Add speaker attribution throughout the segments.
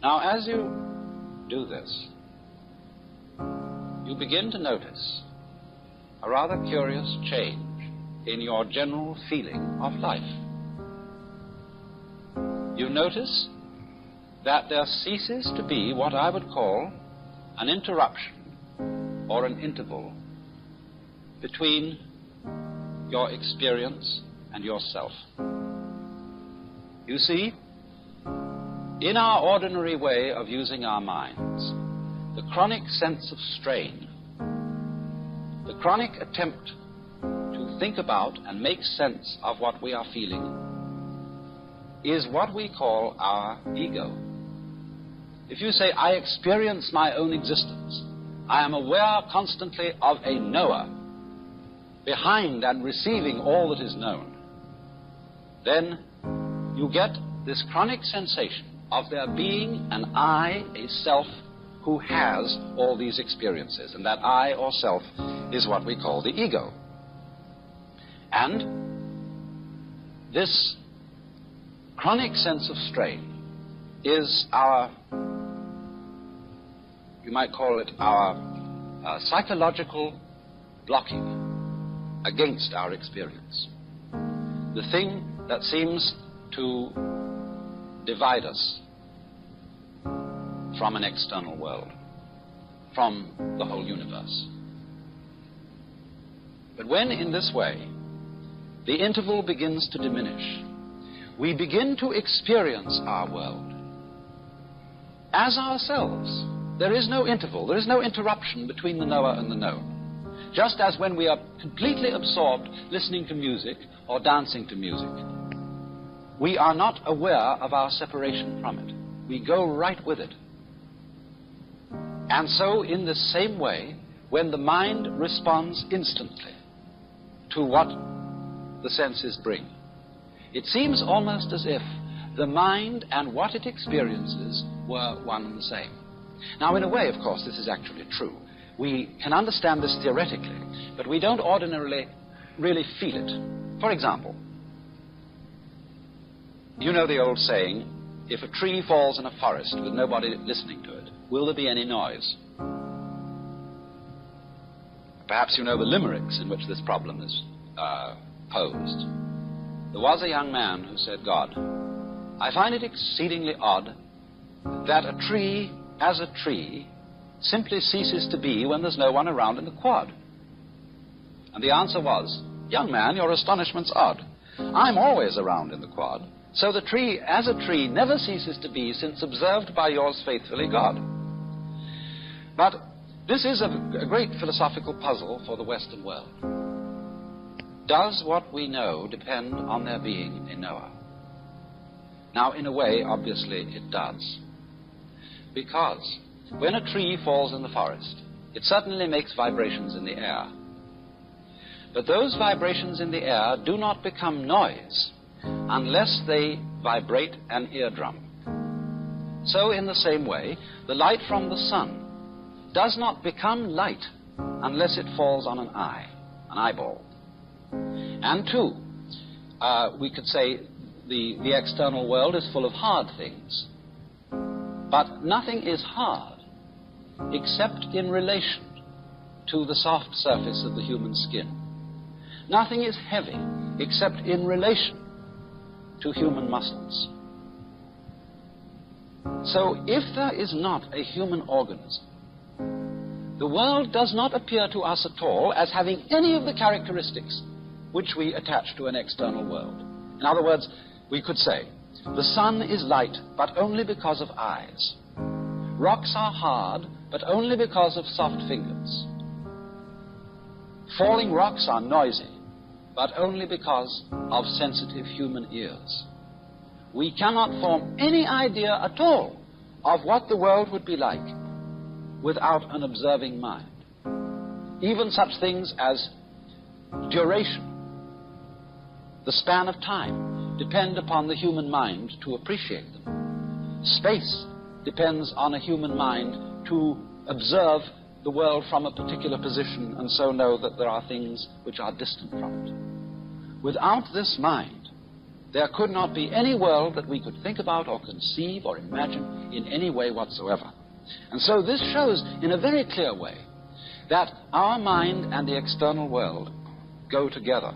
Speaker 1: Now, as you do this, you begin to notice a rather curious change in your general feeling of life. You notice that there ceases to be what I would call an interruption or an interval between your experience and yourself. You see, in our ordinary way of using our minds, the chronic sense of strain, the chronic attempt to think about and make sense of what we are feeling, is what we call our ego. If you say, I experience my own existence, I am aware constantly of a knower behind and receiving all that is known, then you get this chronic sensation of there being an I, a self, who has all these experiences, and that I or self is what we call the ego. And this chronic sense of strain is our, you might call it our psychological blocking against our experience. The thing that seems to divide us from an external world, from the whole universe. But when in this way the interval begins to diminish, we begin to experience our world as ourselves. There is no interval, there is no interruption between the knower and the known. Just as when we are completely absorbed listening to music or dancing to music, we are not aware of our separation from it. We go right with it. And so, in the same way, when the mind responds instantly to what the senses bring, it seems almost as if the mind and what it experiences were one and the same. Now, in a way, of course, this is actually true. We can understand this theoretically, but we don't ordinarily really feel it. For example, you know the old saying, if a tree falls in a forest with nobody listening to it, will there be any noise? Perhaps you know the limericks in which this problem is posed. There was a young man who said, God, I find it exceedingly odd that a tree, as a tree, simply ceases to be when there's no one around in the quad. And the answer was, young man, your astonishment's odd. I'm always around in the quad. So the tree, as a tree, never ceases to be since observed by yours faithfully, God. But this is a great philosophical puzzle for the Western world. Does what we know depend on there being a knower? Now, in a way, obviously, it does. Because when a tree falls in the forest, it certainly makes vibrations in the air. But those vibrations in the air do not become noise unless they vibrate an eardrum. So, in the same way, the light from the sun does not become light unless it falls on an eye, an eyeball. And two, we could say the external world is full of hard things. But nothing is hard except in relation to the soft surface of the human skin. Nothing is heavy except in relation to human muscles. So if there is not a human organism, the world does not appear to us at all as having any of the characteristics which we attach to an external world. In other words, we could say, the sun is light, but only because of eyes. Rocks are hard, but only because of soft fingers. Falling rocks are noisy, but only because of sensitive human ears. We cannot form any idea at all of what the world would be like without an observing mind. Even such things as duration, the span of time, depend upon the human mind to appreciate them. Space depends on a human mind to observe the world from a particular position and so know that there are things which are distant from it. Without this mind, there could not be any world that we could think about or conceive or imagine in any way whatsoever. And so this shows in a very clear way that our mind and the external world go together.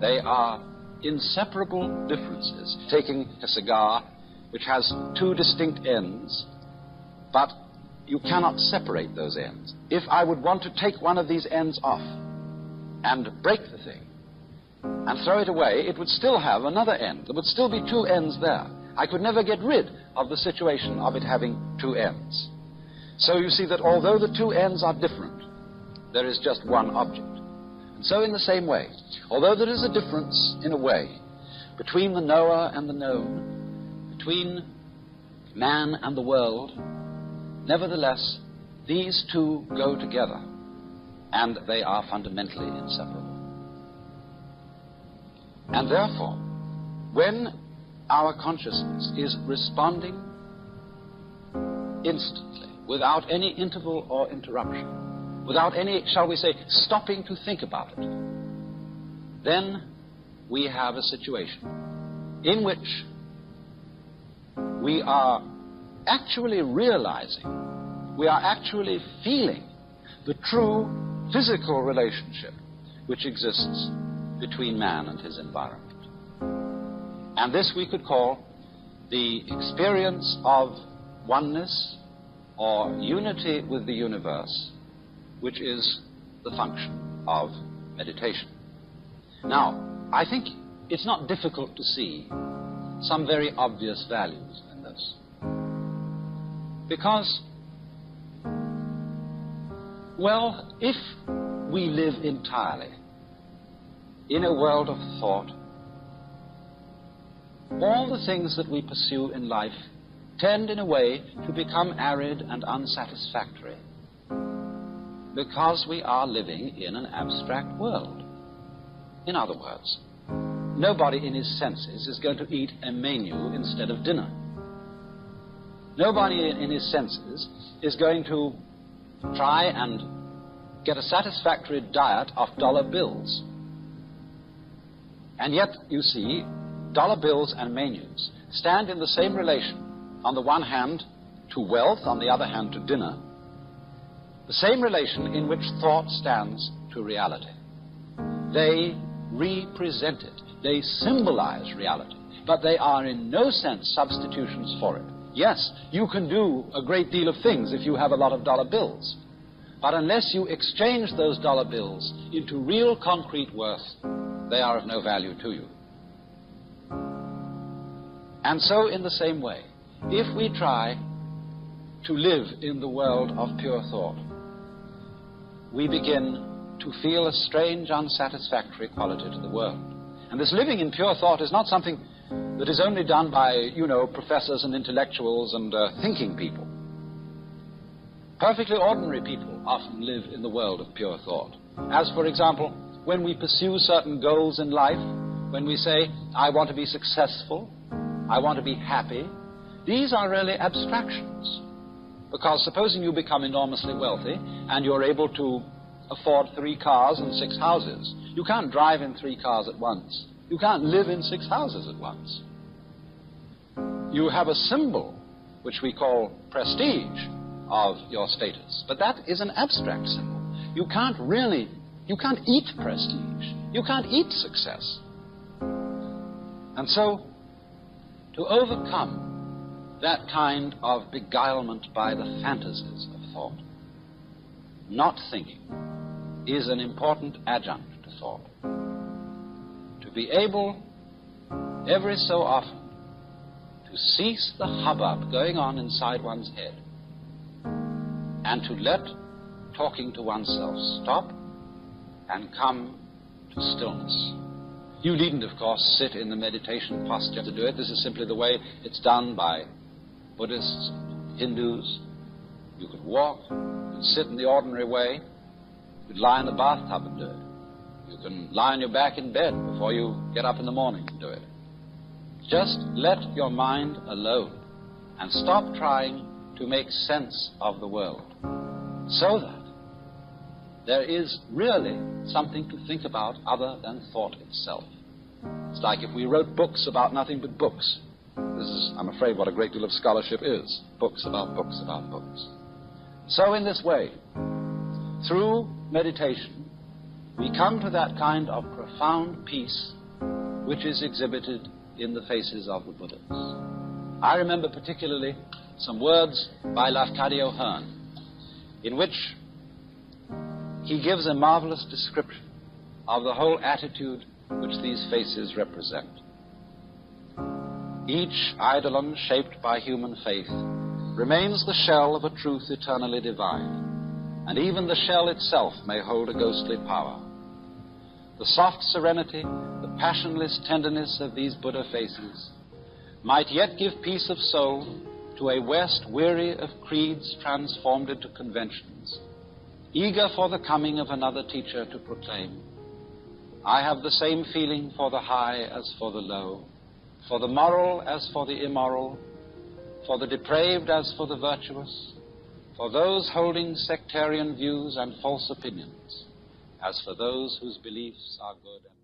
Speaker 1: They are inseparable differences. Taking a cigar which has two distinct ends, but you cannot separate those ends. If I would want to take one of these ends off and break the thing and throw it away, it would still have another end. There would still be two ends there. I could never get rid of the situation of it having two ends. So you see that although the two ends are different, there is just one object. And so in the same way, although there is a difference in a way between the knower and the known, between man and the world, nevertheless, these two go together, and they are fundamentally inseparable. And therefore, when our consciousness is responding instantly, without any interval or interruption, without any, shall we say, stopping to think about it, then we have a situation in which we are actually realizing, we are actually feeling the true physical relationship which exists between man and his environment. And this we could call the experience of oneness or unity with the universe, which is the function of meditation. Now, I think it's not difficult to see some very obvious values in this. Because, well, if we live entirely in a world of thought, all the things that we pursue in life tend in a way to become arid and unsatisfactory because we are living in an abstract world. In other words, nobody in his senses is going to eat a menu instead of dinner. Nobody in his senses is going to try and get a satisfactory diet off dollar bills. And yet, you see, dollar bills and menus stand in the same relation, on the one hand to wealth, on the other hand to dinner, the same relation in which thought stands to reality. They represent it. They symbolize reality, but they are in no sense substitutions for it. Yes, you can do a great deal of things if you have a lot of dollar bills, but unless you exchange those dollar bills into real concrete worth, they are of no value to you. And so in the same way, if we try to live in the world of pure thought, we begin to feel a strange, unsatisfactory quality to the world. And this living in pure thought is not something that is only done by, professors and intellectuals and thinking people. Perfectly ordinary people often live in the world of pure thought. As, for example, when we pursue certain goals in life, when we say, I want to be successful, I want to be happy, these are really abstractions. Because supposing you become enormously wealthy and you're able to afford 3 cars and 6 houses, you can't drive in 3 cars at once. You can't live in 6 houses at once. You have a symbol, which we call prestige, of your status. But that is an abstract symbol. You can't eat prestige. You can't eat success. And so, to overcome that kind of beguilement by the fantasies of thought, not thinking is an important adjunct to thought. To be able, every so often, to cease the hubbub going on inside one's head and to let talking to oneself stop and come to stillness. You needn't, of course, sit in the meditation posture to do it. This is simply the way it's done by Buddhists, Hindus. You could walk, you could sit in the ordinary way, you could lie in the bathtub and do it. You can lie on your back in bed before you get up in the morning and do it. Just let your mind alone and stop trying to make sense of the world, so that there is really something to think about other than thought itself. It's like if we wrote books about nothing but books. This is, I'm afraid, what a great deal of scholarship is. Books about books about books. So in this way, through meditation, we come to that kind of profound peace which is exhibited in the faces of the Buddhas. I remember particularly some words by Lafcadio Hearn, in which he gives a marvelous description of the whole attitude which these faces represent. Each eidolon shaped by human faith remains the shell of a truth eternally divine, and even the shell itself may hold a ghostly power. The soft serenity, the passionless tenderness of these Buddha faces might yet give peace of soul to a West weary of creeds transformed into conventions, eager for the coming of another teacher to proclaim, I have the same feeling for the high as for the low, for the moral as for the immoral, for the depraved as for the virtuous, for those holding sectarian views and false opinions, as for those whose beliefs are good and